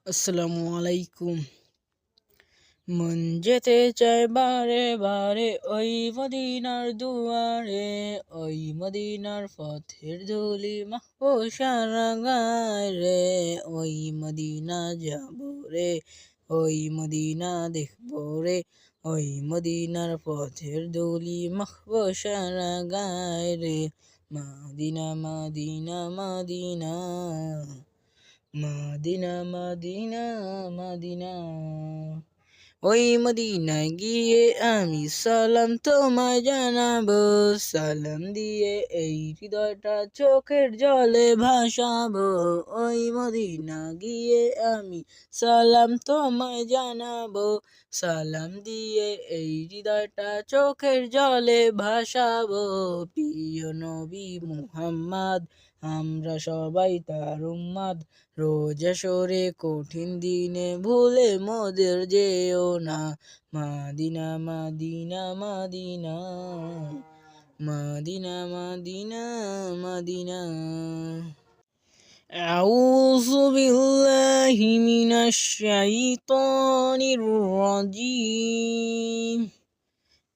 আসসালামু আলাইকুম। মন যেতে চায় বারে বারে ওই মদিনার দুয়ারে, ওই মদিনার পথের ধুলি মাখবো সারা গায় রে। ওই মদিনা যাবো রে, ওই মদিনা দেখবো রে, ওই মদিনার পথের ধুলি মাখবো সারা গায় রে। Medina Medina Medina, Medina Medina Medina. ওই মদিনায় গিয়ে আমি সালাম তোমায় জানাবো, সালাম দিয়ে এই হৃদয়টা চোখের জলে ভাসাবো। ওই মদিনা গিয়ে আমি সালাম তোমায় জানাবো, সালাম দিয়ে এই হৃদয়টা চোখের জলে ভাসাবো। প্রিয় নবী মুহাম্মদ, আমরা সবাই তার উম্মত, রোজ আসরে কঠিন দিনে ভুলে মোদের যেও না। Medina Medina Medina, Medina Medina Medina. আউযু বিল্লাহি মিনাশ শাইতানির রাজীম।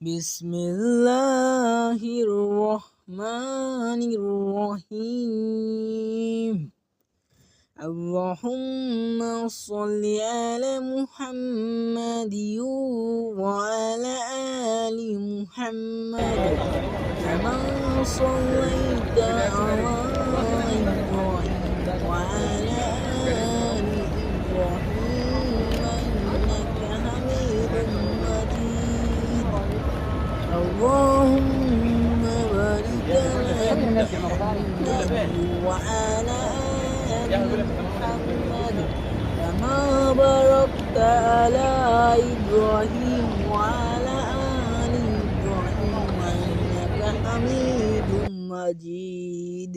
বিসমিল্লাহির রহমানির রহিম। اللهم صل على محمد وعلى آل محمد كما صليت على إبراهيم وعلى آل إبراهيم إنك حميد مجيد. اللهم بارك على محمد وعلى محمد كما باركت على إبراهيم وعلى آل إبراهيم إنك حميد مجيد.